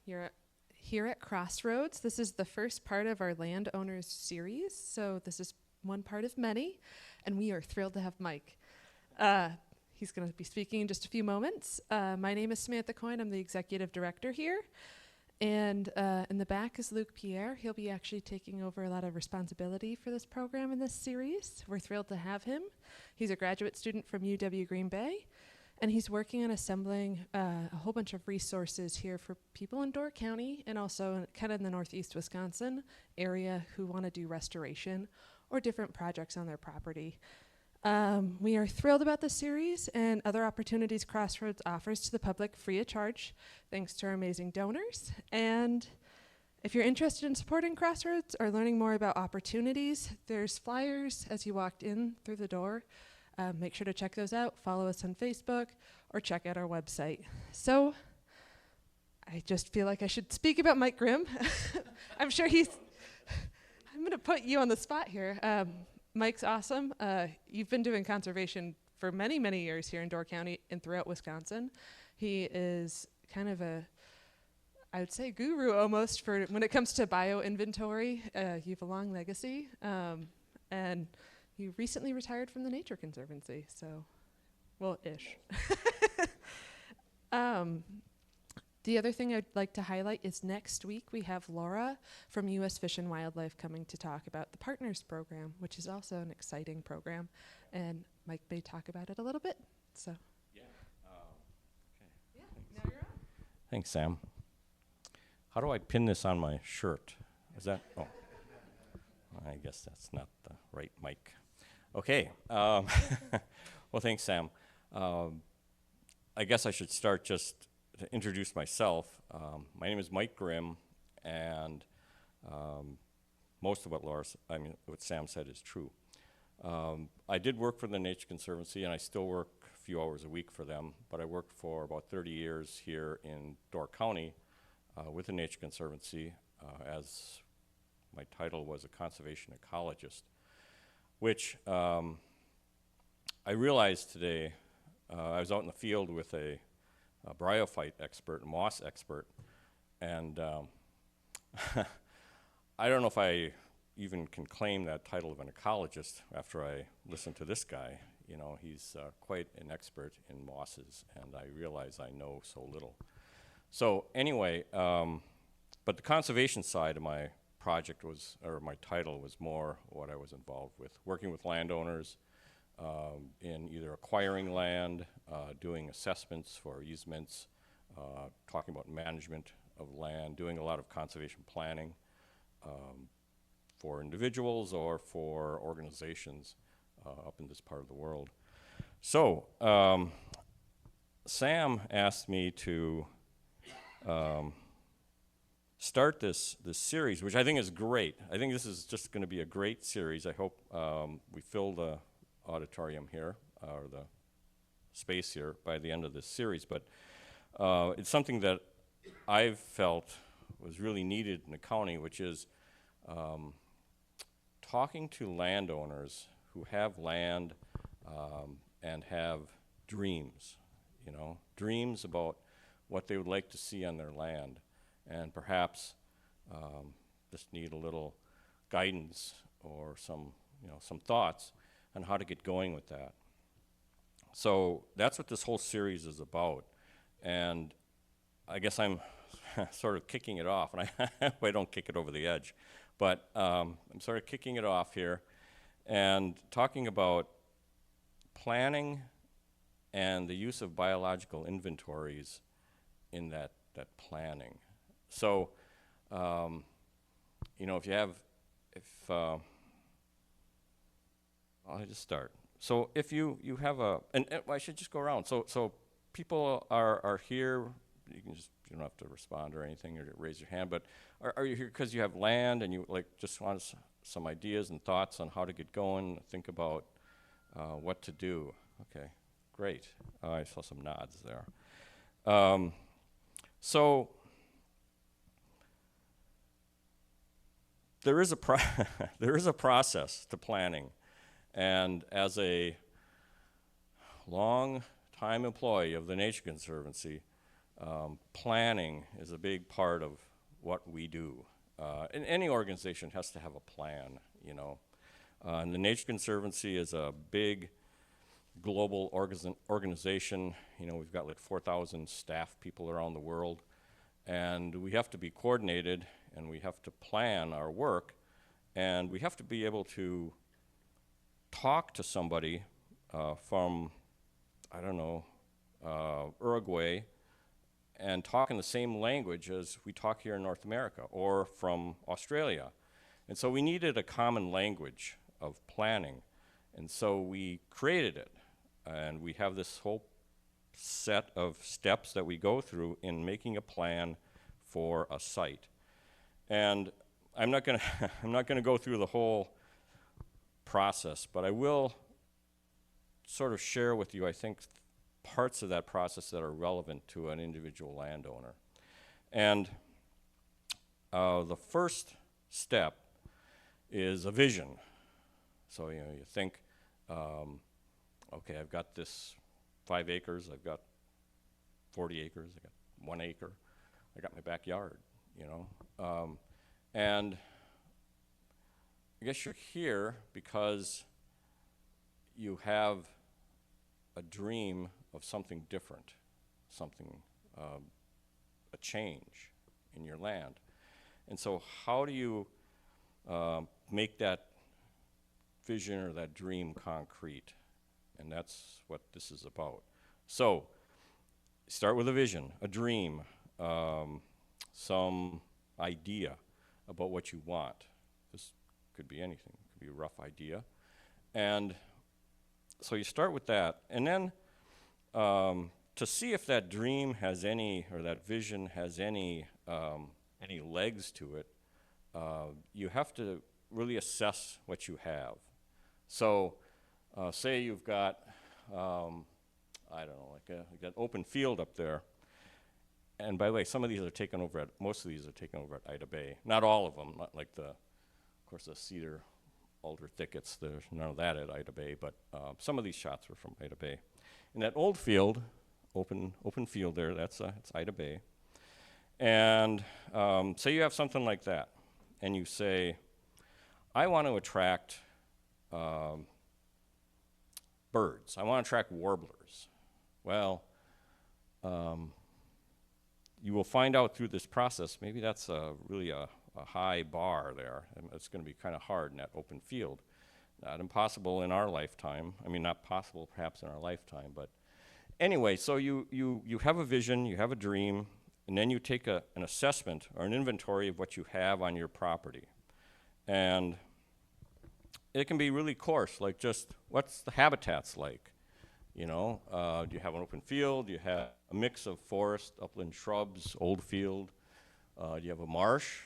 You're here at Crossroads. This is the first part of our Landowners Series, so this is one part of many, and we are thrilled to have Mike. He's going to be speaking in just a few moments. My name is Samantha Coyne. I'm the executive director here. And in the back is Luke Pierre. He'll be actually taking over a lot of responsibility for this program in this series. We're thrilled to have him. He's a graduate student from UW Green Bay, and he's working on assembling a whole bunch of resources here for people in Door County and also kind of in the northeast Wisconsin area who want to do restoration or different projects on their property. We are thrilled about this series and other opportunities Crossroads offers to the public free of charge, thanks to our amazing donors. And if you're interested in supporting Crossroads or learning more about opportunities, there's flyers as you walked in through the door. Make sure to check those out, follow us on Facebook, or check out our website. So I just feel like I should speak about Mike Grimm. I'm sure I'm going to put you on the spot here. Mike's awesome. You've been doing conservation for many, many years here in Door County and throughout Wisconsin. He is kind of I would say guru almost for when it comes to bioinventory. You have a long legacy, and you recently retired from the Nature Conservancy, so, well, ish. The other thing I'd like to highlight is next week we have Laura from U.S. Fish and Wildlife coming to talk about the Partners Program, which is also an exciting program, and Mike may talk about it a little bit. So. Yeah. Okay. Yeah. Now you're on. Thanks, Sam. How do I pin this on my shirt? Is that? Oh, I guess that's not the right mic. Okay. Well, thanks, Sam. I guess I should start just to introduce myself. My name is Mike Grimm, and most of what Sam said is true. I did work for the Nature Conservancy, and I still work a few hours a week for them, but I worked for about 30 years here in Door County with the Nature Conservancy as my title was a conservation ecologist, which I realized today. I was out in the field with a bryophyte expert, a moss expert, and I don't know if I even can claim that title of an ecologist after I listened to this guy. You know, he's quite an expert in mosses, and I realize I know so little. So anyway, but the conservation side of my project was, or my title was more what I was involved with, working with landowners in either acquiring land, doing assessments for easements, talking about management of land, doing a lot of conservation planning for individuals or for organizations up in this part of the world. So Sam asked me to start this series, which I think is great. I think this is just going to be a great series. I hope we fill the auditorium here, or the space here, by the end of this series. But it's something that I've felt was really needed in the county, which is talking to landowners who have land and have dreams, you know, dreams about what they would like to see on their land, and perhaps just need a little guidance or some thoughts on how to get going with that. So that's what this whole series is about, and I guess I'm sort of kicking it off, and I hope I don't kick it over the edge, but I'm sort of kicking it off here and talking about planning and the use of biological inventories in that planning. So, you know, I'll just start. So if you have and I should just go around. So people are here. You don't have to respond or anything or raise your hand. But are you here because you have land and you just want some ideas and thoughts on how to get going? Think about what to do. Okay, great. I saw some nods there. So there is a process to planning. And as a long-time employee of the Nature Conservancy, planning is a big part of what we do. And any organization has to have a plan, you know. And the Nature Conservancy is a big global organization. You know, we've got like 4,000 staff people around the world, and we have to be coordinated, and we have to plan our work, and we have to be able to talk to somebody from, I don't know, Uruguay, and talk in the same language as we talk here in North America, or from Australia. And so we needed a common language of planning, and so we created it. And we have this whole set of steps that we go through in making a plan for a site. And I'm not going to I'm not going to go through the whole process, but I will sort of share with you, I think, parts of that process that are relevant to an individual landowner. And the first step is a vision. So, you know, you think, okay, I've got this 5 acres, I've got 40 acres, I got 1 acre, I got my backyard, you know. And I guess you're here because you have a dream of something different, something, a change in your land. And so how do you make that vision or that dream concrete? And that's what this is about. So start with a vision, a dream, some idea about what you want. This could be anything. It could be a rough idea. And so you start with that. And then to see if that dream has any, or that vision has any legs to it, you have to really assess what you have. So say you've got, I don't know, like an open field up there. And by the way, some of these are taken over at, most of these are taken over at Ida Bay. Not all of them, not like of course, the cedar alder thickets, there's none of that at Ida Bay, but some of these shots were from Ida Bay. In that old field, open field there, it's Ida Bay. And say you have something like that, and you say, I want to attract birds. I want to attract warblers. Well, you will find out through this process, maybe that's really a high bar there, and it's going to be kind of hard in that open field. Not impossible in our lifetime. I mean, not possible perhaps in our lifetime, but anyway, so you have a vision, you have a dream, and then you take an assessment or an inventory of what you have on your property. And it can be really coarse, like just what's the habitats like? You know, do you have an open field? Do you have a mix of forest, upland shrubs, old field? Do you have a marsh,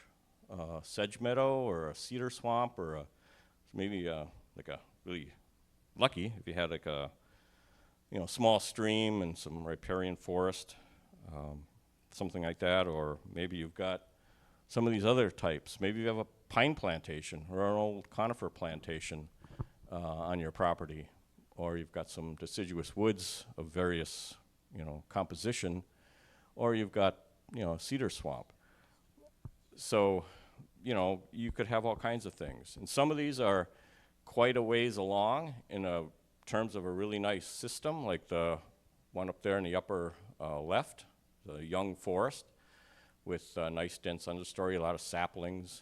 sedge meadow, or a cedar swamp, or maybe like a really lucky if you had like a small stream and some riparian forest, something like that, or maybe you've got some of these other types. Maybe you have a pine plantation or an old conifer plantation on your property, or you've got some deciduous woods of various, composition, or you've got, a cedar swamp. So, you could have all kinds of things. And some of these are quite a ways along in terms of a really nice system, like the one up there in the upper left, the young forest with nice dense understory, a lot of saplings.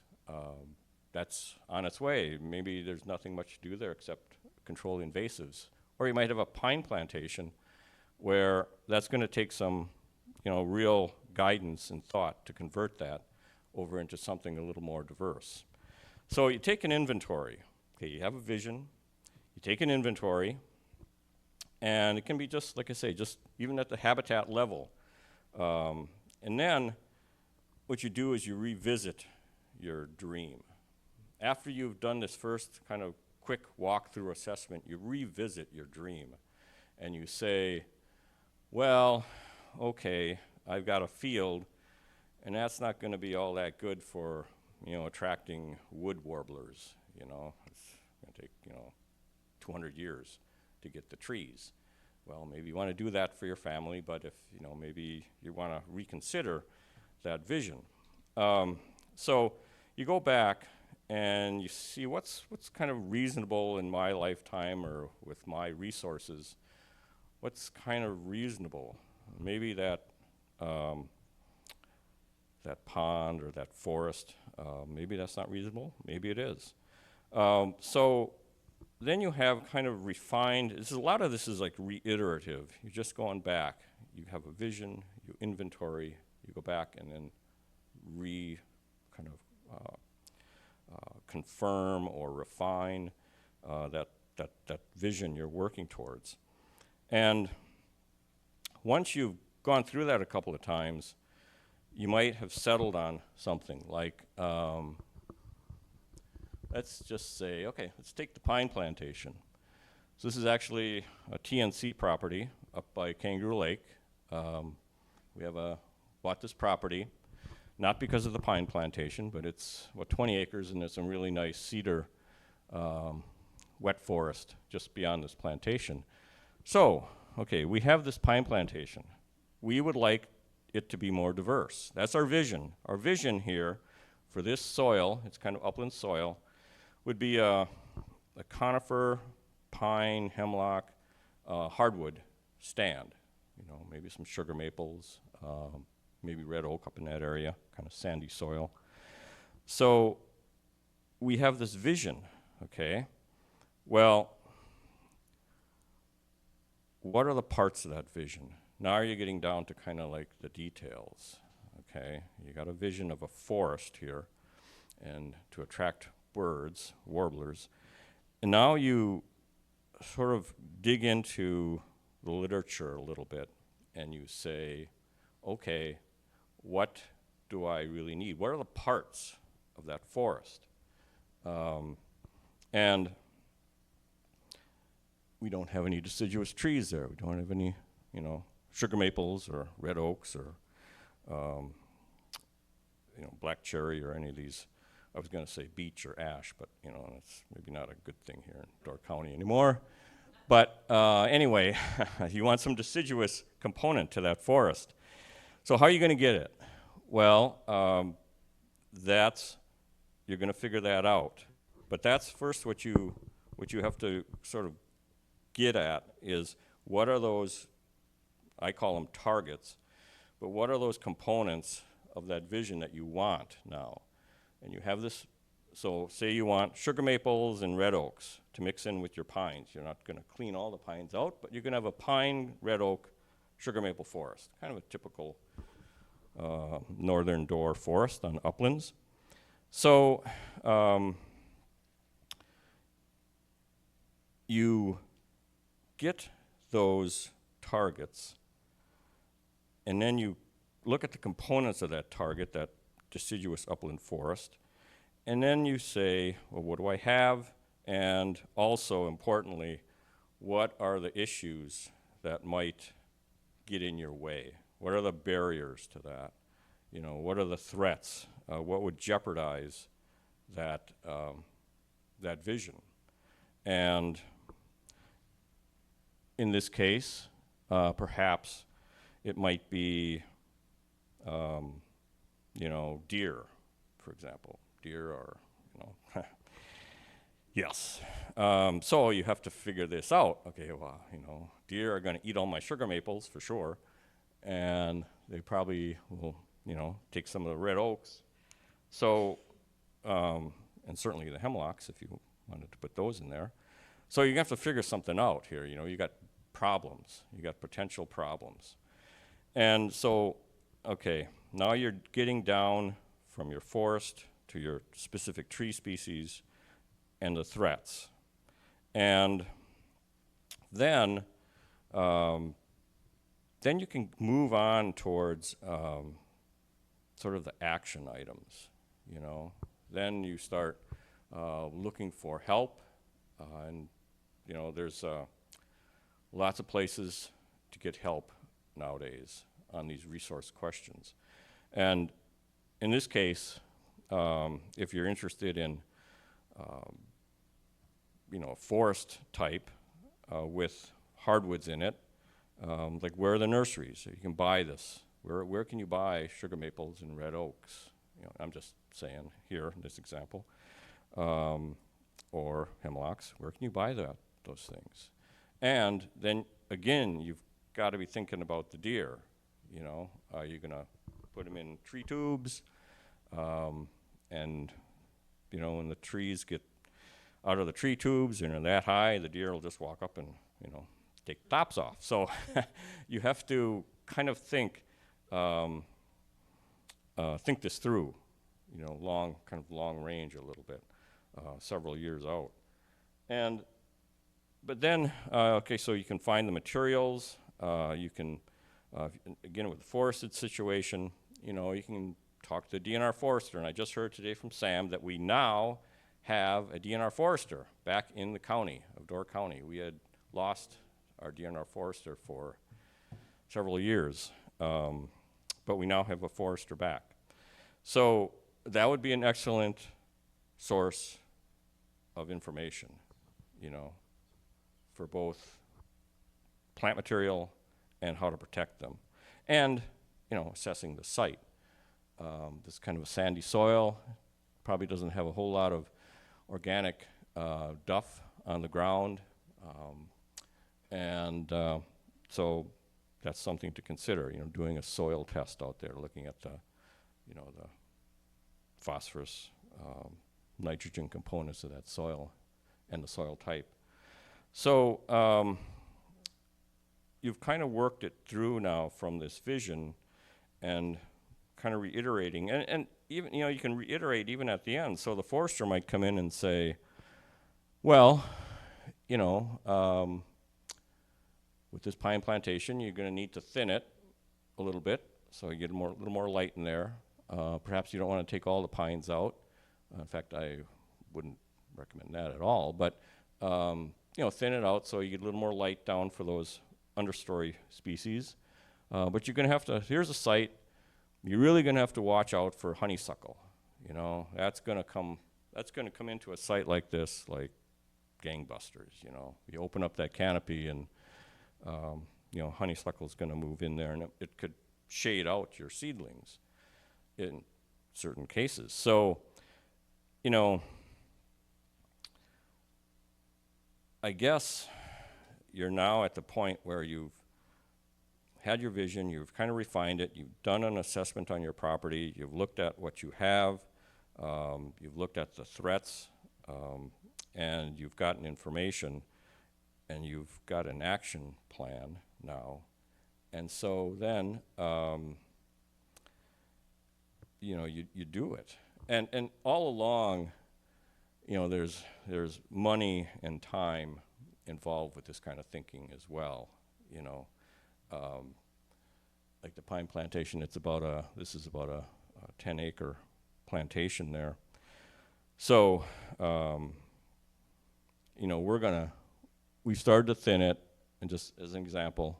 That's on its way. Maybe there's nothing much to do there except control the invasives. Or you might have a pine plantation where that's going to take some, real guidance and thought to convert that over into something a little more diverse. So you take an inventory. Okay, you have a vision. You take an inventory, and it can be just, like I say, just even at the habitat level. And then what you do is you revisit your dream. After you've done this first kind of quick walkthrough assessment, you revisit your dream. And you say, well, okay, I've got a field, and that's not going to be all that good for, attracting wood warblers. It's going to take, 200 years to get the trees. well, maybe you want to do that for your family, but if, maybe you want to reconsider that vision. So you go back and you see what's kind of reasonable in my lifetime or with my resources. What's kind of reasonable? Maybe that that pond or that forest, maybe that's not reasonable. Maybe it is. So then you have kind of refined. A lot of this is like reiterative. You're just going back. You have a vision. You inventory. You go back and then confirm or refine that vision you're working towards. And once you've gone through that a couple of times, you might have settled on something like, let's just say, okay, let's take the pine plantation. So this is actually a TNC property up by Kangaroo Lake. We have bought this property, not because of the pine plantation, but it's 20 acres, and there's some really nice cedar wet forest just beyond this plantation. So, okay, we have this pine plantation. We would like it to be more diverse. That's our vision. Our vision here for this soil, it's kind of upland soil, would be a conifer, pine, hemlock, hardwood stand. Maybe some sugar maples, maybe red oak up in that area, kind of sandy soil. So we have this vision, okay? Well, what are the parts of that vision? Now you're getting down to kind of like the details, okay? You got a vision of a forest here, and to attract birds, warblers. And now you sort of dig into the literature a little bit, and you say, okay, what do I really need? What are the parts of that forest? And we don't have any deciduous trees there. We don't have any, sugar maples or red oaks or, black cherry or any of these. I was going to say beech or ash, but, that's maybe not a good thing here in Door County anymore. But anyway, you want some deciduous component to that forest. So how are you going to get it? Well, you're going to figure that out. But that's first what you have to sort of get at is what are those, I call them targets, but what are those components of that vision that you want now? And you have this, so say you want sugar maples and red oaks to mix in with your pines. You're not going to clean all the pines out, but you're going to have a pine, red oak, sugar maple forest, kind of a typical northern door forest on uplands. So you get those targets, and then you look at the components of that target, that deciduous upland forest, and then you say, well, what do I have? And also, importantly, what are the issues that might get in your way? What are the barriers to that? What are the threats? What would jeopardize that vision? And in this case, perhaps it might be, deer, for example. Deer are, yes. So you have to figure this out. Okay, well, deer are going to eat all my sugar maples for sure, and they probably will, take some of the red oaks. So, and certainly the hemlocks if you wanted to put those in there. So you have to figure something out here. You got problems. You got potential problems. And so, okay, now you're getting down from your forest to your specific tree species and the threats. And then you can move on towards sort of the action items, Then you start looking for help, and, there's lots of places to get help nowadays on these resource questions. And in this case, if you're interested in, forest type with hardwoods in it, Like where are the nurseries? You can buy this. Where can you buy sugar maples and red oaks? You know, I'm just saying here in this example. Or hemlocks. Where can you buy those things? And then again, you've got to be thinking about the deer. You know, are you gonna put them in tree tubes? And you know, when the trees get out of the tree tubes and are that high, the deer will just walk up and, you know, take the tops off. So you have to kind of think this through, you know, long range a little bit, several years out. But then, okay, so you can find the materials. You can, again, with the forested situation, you know, you can talk to the DNR forester. And I just heard today from Sam that we now have a DNR forester back in the county of Door County. We had lost our DNR forester for several years, but we now have a forester back. So that would be an excellent source of information, you know, for both plant material and how to protect them. And, you know, assessing the site. This kind of a sandy soil probably doesn't have a whole lot of organic duff on the ground. So that's something to consider, you know, doing a soil test out there, looking at the, you know, the phosphorus, nitrogen components of that soil and the soil type. So you've kind of worked it through now from this vision and kind of reiterating, and even, you know, you can reiterate even at the end. So the forester might come in and say, well, you know, with this pine plantation, you're going to need to thin it a little bit, so you get a little more light in there. Perhaps you don't want to take all the pines out. In fact, I wouldn't recommend that at all. But you know, thin it out so you get a little more light down for those understory species. But you're going to have to. Here's a site. You're really going to have to watch out for honeysuckle. You know, that's going to come into a site like this, like gangbusters. You know, you open up that canopy and you know, honeysuckle is going to move in there, and it could shade out your seedlings in certain cases. So, you know, I guess you're now at the point where you've had your vision, you've kind of refined it, you've done an assessment on your property, you've looked at what you have, you've looked at the threats, and you've gotten information, and you've got an action plan now. And so then, you know, you do it. And all along, you know, there's money and time involved with this kind of thinking as well, you know. Like the pine plantation, this is about a 10-acre plantation there. So, you know, we've started to thin it, and just as an example,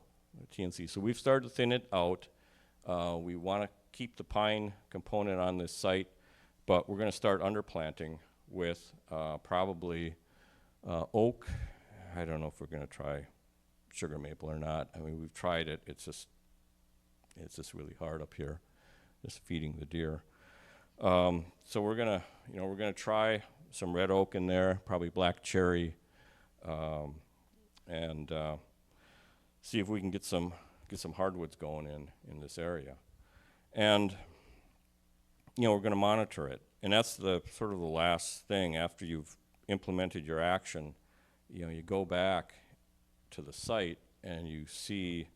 TNC. So we've started to thin it out. We want to keep the pine component on this site, but we're going to start underplanting with probably oak. I don't know if we're going to try sugar maple or not. I mean, we've tried it. It's just really hard up here, just feeding the deer. So we're gonna try some red oak in there, probably black cherry, and see if we can get some hardwoods going in this area. And you know, we're going to monitor it, and that's the sort of the last thing after you've implemented your action. You know, you go back to the site and you see,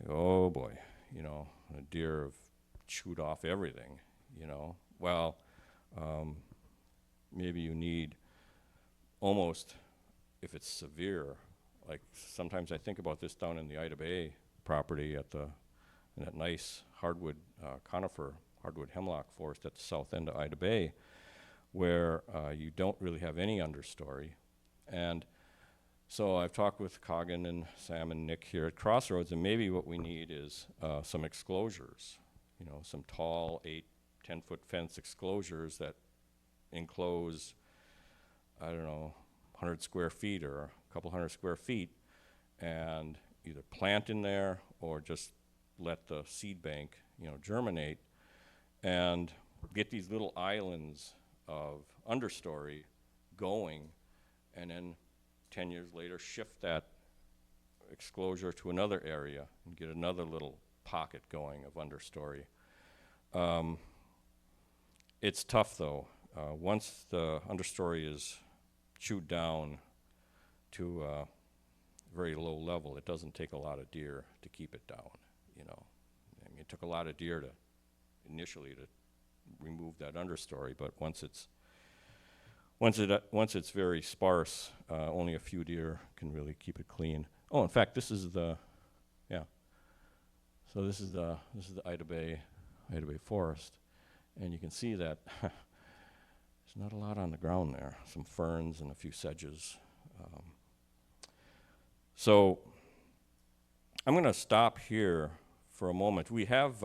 oh boy, you know, the deer have chewed off everything, you know. Well, maybe you need almost, if it's severe, like sometimes I think about this down in the Ida Bay property in that nice hardwood conifer, hardwood hemlock forest at the south end of Ida Bay, where you don't really have any understory. And so I've talked with Coggin and Sam and Nick here at Crossroads, and maybe what we need is some exclosures, you know, some tall 8-10-foot fence exclosures that enclose, I don't know, 100 square feet or a couple hundred square feet, and either plant in there or just let the seed bank, germinate and get these little islands of understory going, and then 10 years later shift that exclosure to another area and get another little pocket going of understory. It's tough though. Once the understory is chewed down to a very low level, it doesn't take a lot of deer to keep it down, I mean, it took a lot of deer initially to remove that understory, but once it's very sparse, only a few deer can really keep it clean. Oh, in fact, this is the Ida Bay forest, and you can see that there's not a lot on the ground there. Some ferns and a few sedges. So I'm going to stop here for a moment. We have,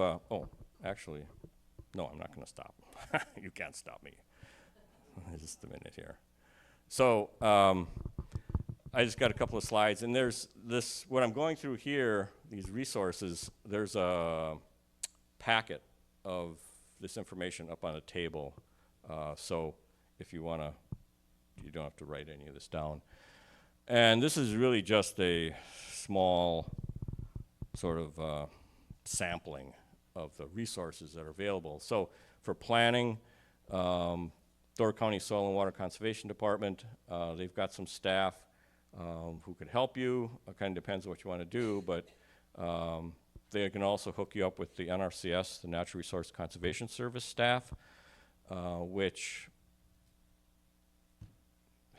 actually, no, I'm not going to stop. You can't stop me. Just a minute here. So I just got a couple of slides, and there's this, what I'm going through here, these resources, there's a packet of this information up on a table. So if you want to, you don't have to write any of this down. And this is really just a small sort of sampling of the resources that are available. So for planning, Door County Soil and Water Conservation Department, they've got some staff who can help you. It kind of depends on what you want to do, but they can also hook you up with the NRCS, the Natural Resource Conservation Service staff, which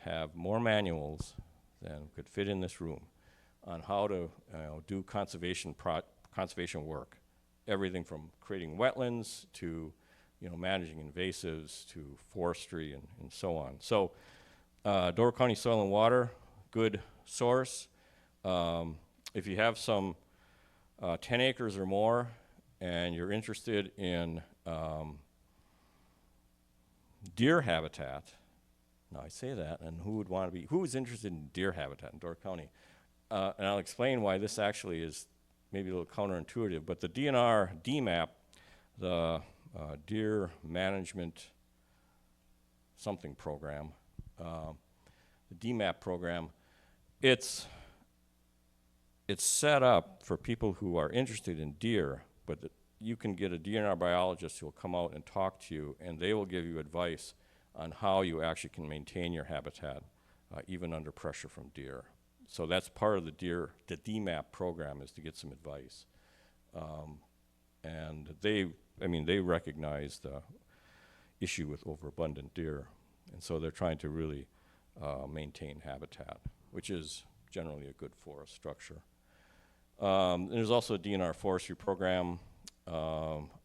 have more manuals than could fit in this room on how to do conservation work. Everything from creating wetlands to managing invasives to forestry and so on. So Door County Soil and Water, good source. If you have some 10 acres or more and you're interested in deer habitat, now I say that, and who is interested in deer habitat in Door County? And I'll explain why this actually is maybe a little counterintuitive, but the DNR DMAP, the Deer Management something program, the DMAP program, it's set up for people who are interested in deer, but you can get a DNR biologist who will come out and talk to you, and they will give you advice on how you actually can maintain your habitat, even under pressure from deer. So that's part of the DMAP program, is to get some advice. And they recognize the issue with overabundant deer, and so they're trying to really maintain habitat, which is generally a good forest structure. And there's also a DNR forestry program.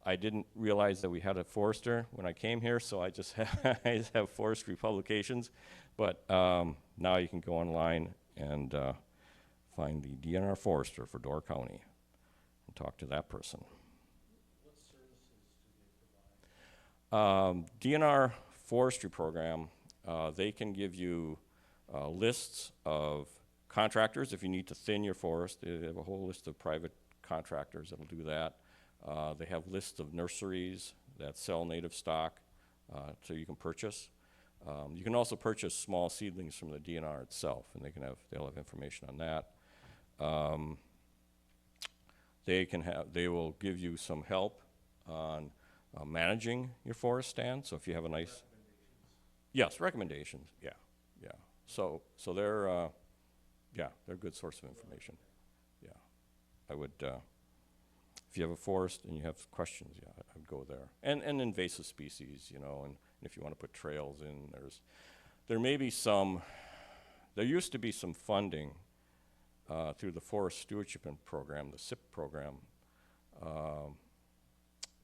I didn't realize that we had a forester when I came here, so I just have forestry publications. But now you can go online and find the DNR forester for Door County and talk to that person. What services do they provide? DNR forestry program, they can give you lists of contractors if you need to thin your forest. They have a whole list of private contractors that'll do that. They have lists of nurseries that sell native stock, so you can purchase. You can also purchase small seedlings from the DNR itself, and they'll have information on that. They will give you some help on managing your forest stand. So if you have a nice, yes, recommendations, yeah. So they're a good source of information. Yeah, I would. If you have a forest and you have questions, yeah, I'd go there. And invasive species, and if you want to put trails in, there used to be some funding through the Forest Stewardship Program, the SIP program,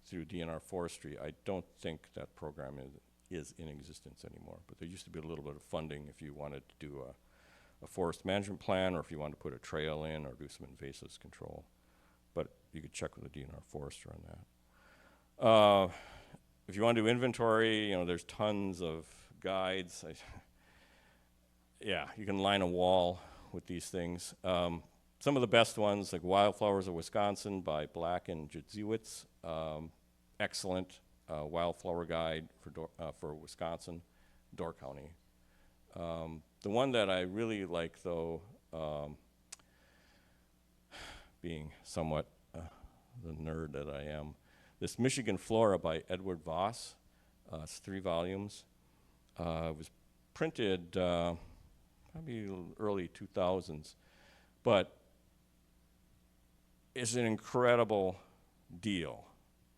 through DNR Forestry. I don't think that program is in existence anymore, but there used to be a little bit of funding if you wanted to do a forest management plan, or if you wanted to put a trail in or do some invasives control. But you could check with the DNR forester on that. If you want to do inventory, there's tons of guides. You can line a wall with these things. some of the best ones, like Wildflowers of Wisconsin by Black and Jadziewicz. Excellent wildflower guide for Wisconsin, Door County. The one that I really like, though, being somewhat the nerd that I am, this Michigan Flora by Edward Voss. It's 3 volumes. It was printed probably early 2000s, but it's an incredible deal.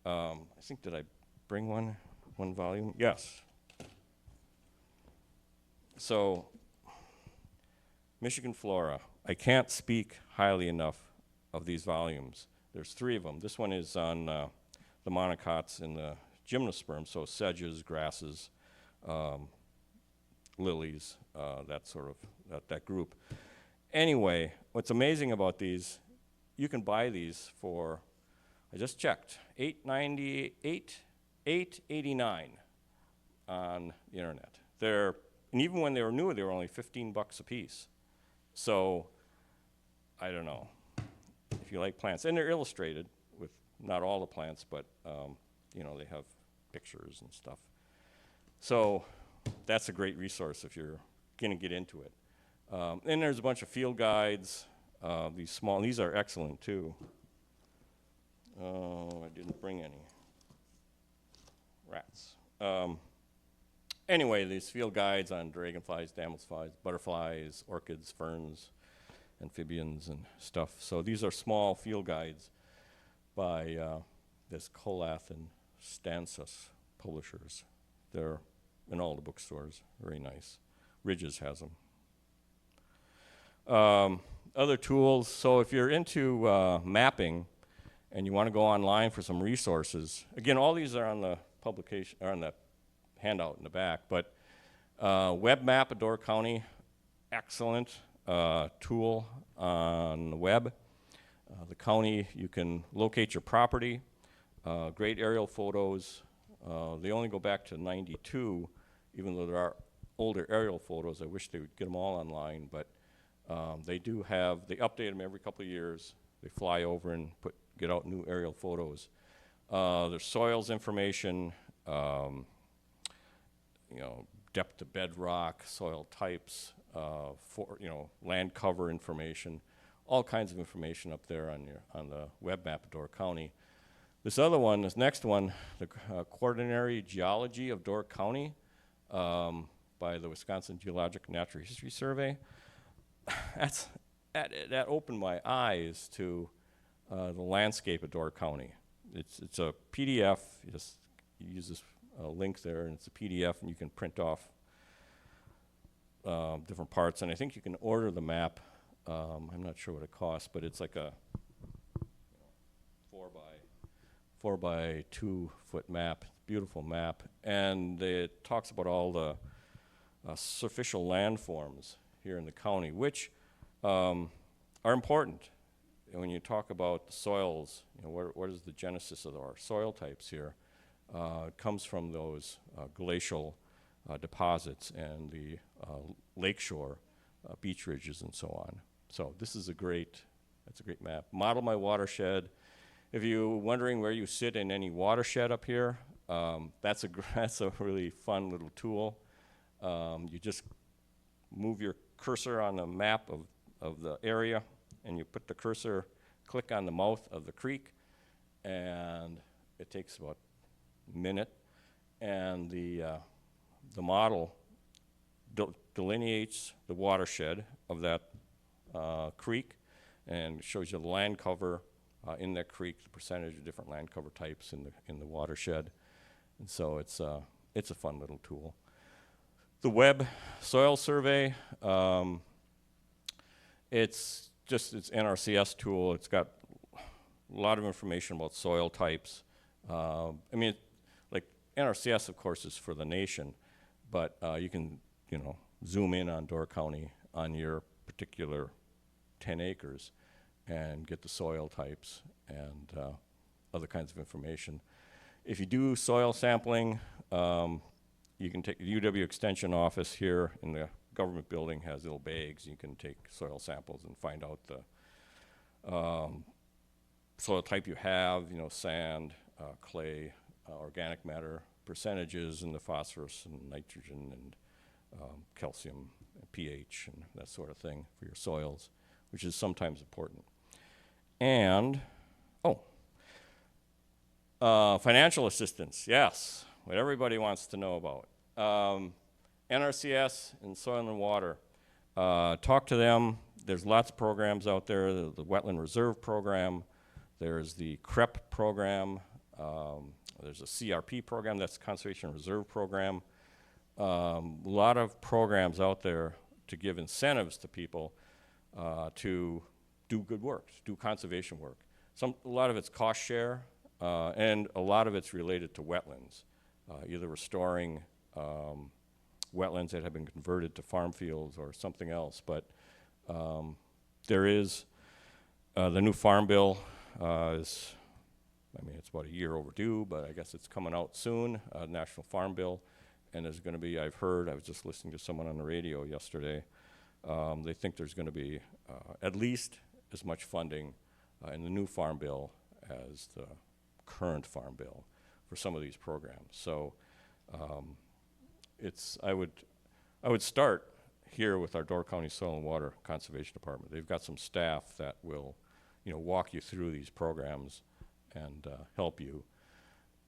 I think, did I bring one volume? Yes. So, Michigan Flora. I can't speak highly enough of these volumes. There's 3 of them. This one is on the monocots and the gymnosperms, so sedges, grasses, lilies, that group. Anyway, what's amazing about these, you can buy these for, I just checked, $8.89 on the internet. And even when they were new, they were only $15 a piece. So, I don't know if you like plants. And they're illustrated with not all the plants, but they have pictures and stuff. So, that's a great resource if you're gonna get into it. And there's a bunch of field guides. These are excellent too. Oh, I didn't bring any. Rats. Anyway, these field guides on dragonflies, damselflies, butterflies, orchids, ferns, amphibians, and stuff. So these are small field guides by this Colath and Stansus publishers. They're in all the bookstores. Very nice. Ridges has them. Other tools. So if you're into mapping and you want to go online for some resources, again, all these are on the publication, or on the handout in the back, but Web Map of Door County, excellent tool on the web. The county, you can locate your property, great aerial photos. They only go back to '92, even though there are older aerial photos. I wish they would get them all online, but they update them every couple of years. They fly over and get out new aerial photos. There's soils information, depth to bedrock, soil types, land cover information, all kinds of information up there on the web map of Door County. This next one, the Quaternary Geology of Door County, by the Wisconsin Geologic Natural History Survey. That opened my eyes to the landscape of Door County. It's a PDF. You use this link there, and it's a PDF, and you can print off different parts. And I think you can order the map. I'm not sure what it costs, but it's like a 4 by 2 foot map. Beautiful map, and it talks about all the superficial landforms here in the county, which are important. And when you talk about the soils, what is the genesis of our soil types here? It comes from those glacial deposits and the lakeshore beach ridges and so on. So this is a great map. Model My Watershed. If you're wondering where you sit in any watershed up here, that's a really fun little tool. You just move your cursor on the map of the area, and you put the cursor, click on the mouth of the creek, and it takes about a minute, and the model delineates the watershed of that creek and shows you the land cover in that creek, the percentage of different land cover types in the watershed, and so it's a fun little tool. The Web Soil Survey, it's NRCS tool. It's got a lot of information about soil types. Like NRCS, of course, is for the nation, but you can, zoom in on Door County on your particular 10 acres and get the soil types and other kinds of information. If you do soil sampling, you can take the UW Extension office here in the government building has little bags. You can take soil samples and find out soil type you have, you know, sand, clay, organic matter percentages, and the phosphorus and nitrogen and calcium, and pH, and that sort of thing for your soils, which is sometimes important. And, financial assistance, yes, what everybody wants to know about. NRCS and Soil and Water, talk to them. There's lots of programs out there, the Wetland Reserve Program, there's the CREP program, there's a CRP program, that's Conservation Reserve Program. A lot of programs out there to give incentives to people to do good work, do conservation work. A lot of it's cost share, and a lot of it's related to wetlands, either restoring wetlands that have been converted to farm fields or something else. But there is the new Farm Bill it's about a year overdue, but I guess it's coming out soon, National Farm Bill. And there's going to be, I was just listening to someone on the radio yesterday, they think there's going to be at least as much funding in the new Farm Bill as the current Farm Bill for some of these programs. So I would start here with our Door County Soil and Water Conservation Department. They've got some staff that will, you know, walk you through these programs and help you.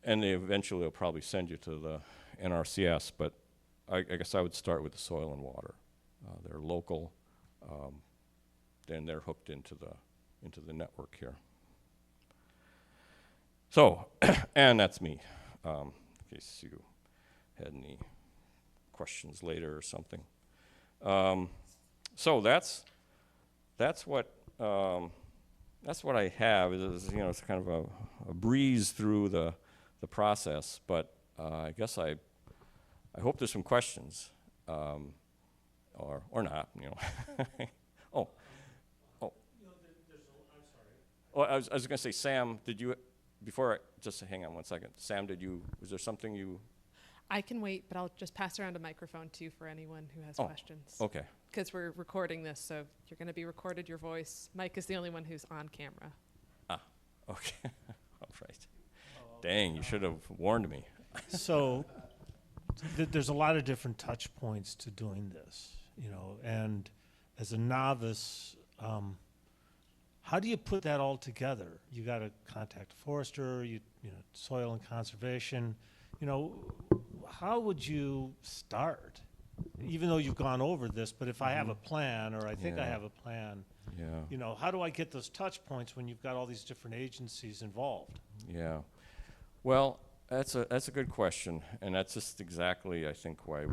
And they eventually will probably send you to the NRCS, but I guess I would start with the Soil and Water. They're local, then they're hooked into the network here. So, and that's me, in case you had any questions later or something. So that's what I have. It's kind of a breeze through the process, but I guess I hope there's some questions, or not, you know. Oh. I'm sorry. Oh, I was going to say, Sam, just hang on one second. Sam, was there something you? I can wait, but I'll just pass around a microphone too for anyone who has questions. Okay. Because we're recording this, so you're going to be recorded, your voice. Mike is the only one who's on camera. Okay. All right. Dang, you should have warned me. So there's a lot of different touch points to doing this, you know, and as a novice, how do you put that all together? You got to contact a forester, you know, soil and conservation, you know, how would you start? Even though you've gone over this, but if I have a plan, or I think I have a plan, you know, how do I get those touch points when you've got all these different agencies involved? Yeah. Well, that's a good question, and that's just exactly, I think, why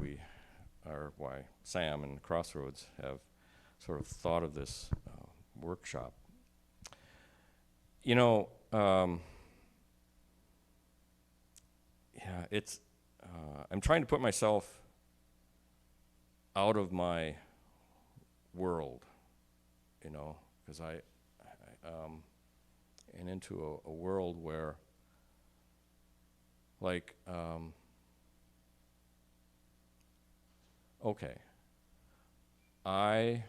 Sam and Crossroads have sort of thought of this workshop. You know, I'm trying to put myself out of my world, you know, because and into a world where, like, okay, I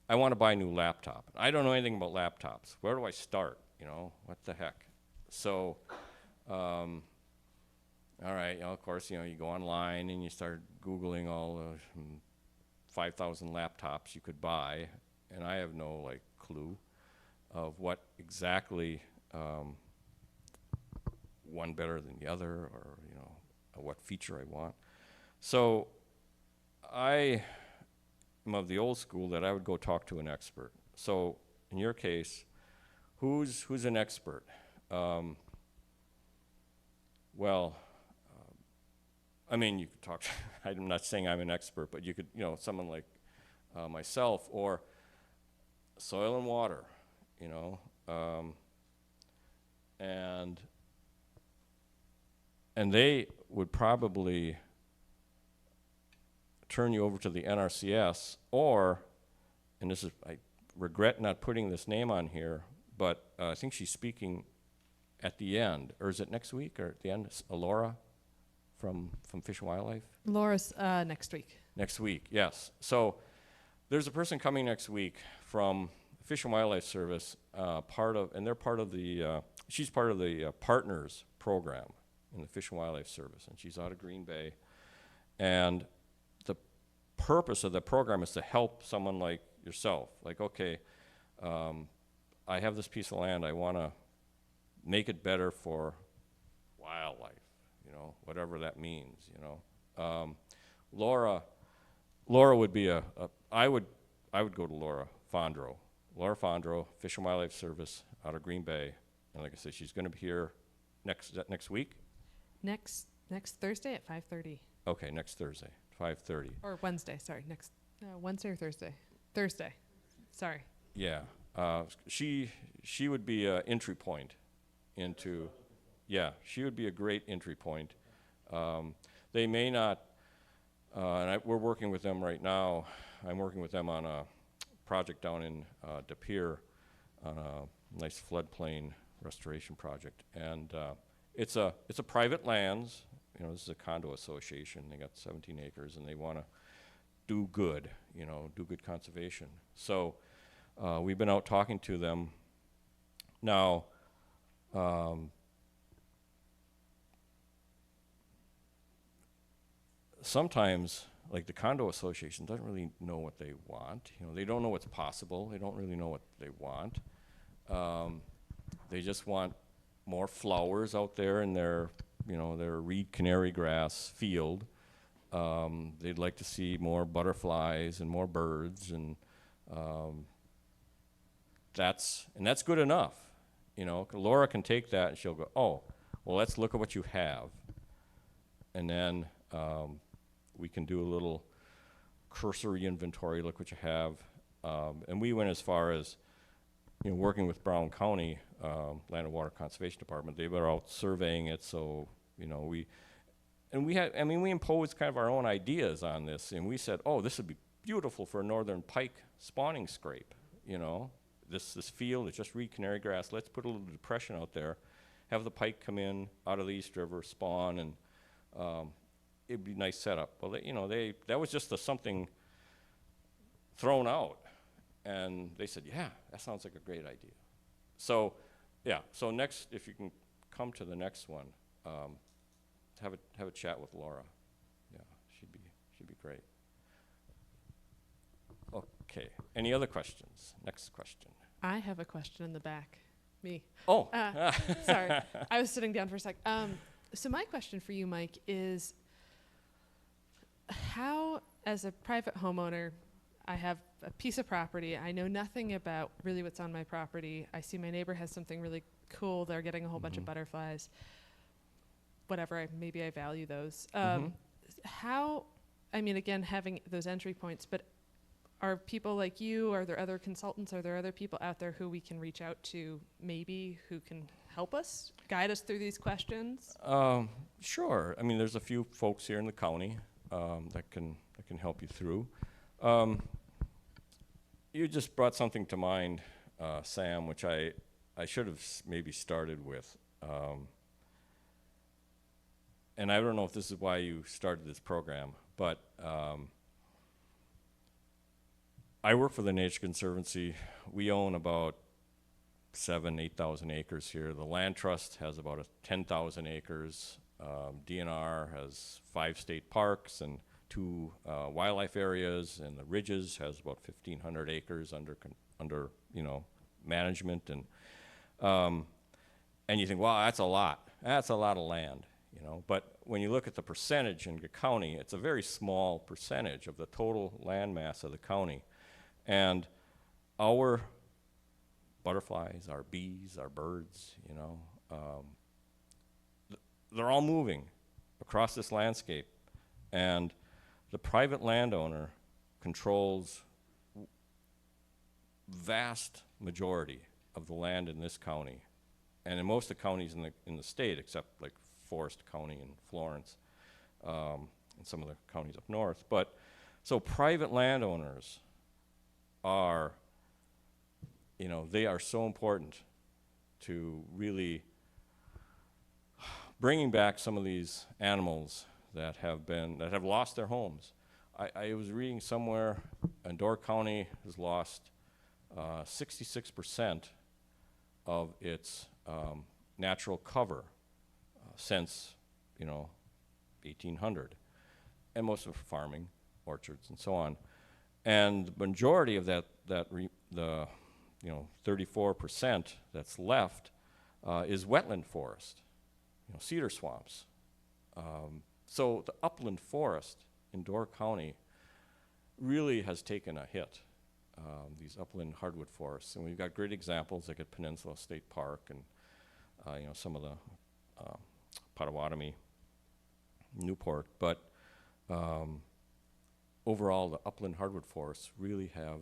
want to buy a new laptop. I don't know anything about laptops. Where do I start? You know, what the heck? So, all right, you know, of course, you know, you go online and you start Googling all the 5,000 laptops you could buy, and I have no, like, clue of what exactly one better than the other, or, you know, what feature I want. So I am of the old school that I would go talk to an expert. So in your case, who's an expert? Well, I mean, you could talk, I'm not saying I'm an expert, but you could, you know, someone like myself, or Soil and Water, you know, and they would probably turn you over to the NRCS, or, and this is, I regret not putting this name on here, but I think she's speaking at the end, or is it next week, or at the end, Laura from Fish and Wildlife? Laura's next week. Next week, yes. So There's a person coming next week from Fish and Wildlife Service, she's part of the Partners program in the Fish and Wildlife Service, and she's out of Green Bay. And the purpose of the program is to help someone like yourself. Like, okay, I have this piece of land, I want to make it better for wildlife, whatever that means, Laura would be I would go to Laura Fondro, Fish and Wildlife Service out of Green Bay. And like I said, she's going to be here next week? Next Thursday at 5:30. Okay, next Thursday, 5:30. Or Wednesday, sorry. Wednesday or Thursday? Thursday. Sorry. Yeah. She would be an entry point into, she would be a great entry point. They may not, we're working with them right now. I'm working with them on a project down in De Pere on a nice floodplain restoration project. And it's a private lands. This is a condo association. They got 17 acres, and they want to do good, do good conservation. So we've been out talking to them. Now, sometimes, like the condo association doesn't really know what they want. They don't know what's possible. They don't really know what they want. They just want more flowers out there in their reed canary grass field. They'd like to see more butterflies and more birds, and that's good enough. Laura can take that and she'll go, oh, well, let's look at what you have, and then we can do a little cursory inventory, look what you have. And we went as far as, working with Brown County Land and Water Conservation Department. They were out surveying it, so, we imposed kind of our own ideas on this, and we said, oh, this would be beautiful for a northern pike spawning scrape, This field is just reed canary grass. Let's put a little depression out there, have the pike come in out of the East River, spawn, and it'd be a nice setup. Well, that was just something thrown out, and they said, yeah, that sounds like a great idea. So, so next, if you can come to the next one, have a chat with Laura. Yeah, she'd be great. Okay, any other questions? Next question. I have a question in the back. Me. Oh. Sorry. I was sitting down for a sec. So my question for you, Mike, is how, as a private homeowner, I have a piece of property. I know nothing about really what's on my property. I see my neighbor has something really cool. They're getting a whole bunch of butterflies. Whatever, maybe I value those. How, again, having those entry points, but are people like you, are there other consultants, are there other people out there who we can reach out to maybe who can help us, guide us through these questions? Sure. There's a few folks here in the county that can help you through. You just brought something to mind, Sam, which I should have maybe started with. And I don't know if this is why you started this program, but I work for the Nature Conservancy. We own about 8,000 acres here. The Land Trust has about 10,000 acres. DNR has 5 state parks and 2 wildlife areas, and the Ridges has about 1,500 acres under management. And you think, wow, that's a lot. That's a lot of land, But when you look at the percentage in the county, it's a very small percentage of the total land mass of the county. And our butterflies, our bees, our birds, they're all moving across this landscape. And the private landowner controls vast majority of the land in this county, and in most of the counties in the state, except like Forest County and Florence, and some of the counties up north. But so private landowners are, they are so important to really bringing back some of these animals that have lost their homes. I was reading somewhere, Door County has lost 66% of its natural cover since, 1800, and most of it for farming, orchards, and so on. And the majority of the 34% that's left is wetland forest, cedar swamps. So the upland forest in Door County really has taken a hit, these upland hardwood forests. And we've got great examples like at Peninsula State Park and some of the Potawatomi, Newport. But overall, the upland hardwood forests really have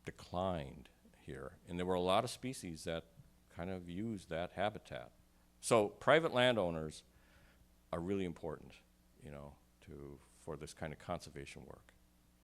declined here. And there were a lot of species that kind of used that habitat. So private landowners are really important, for this kind of conservation work.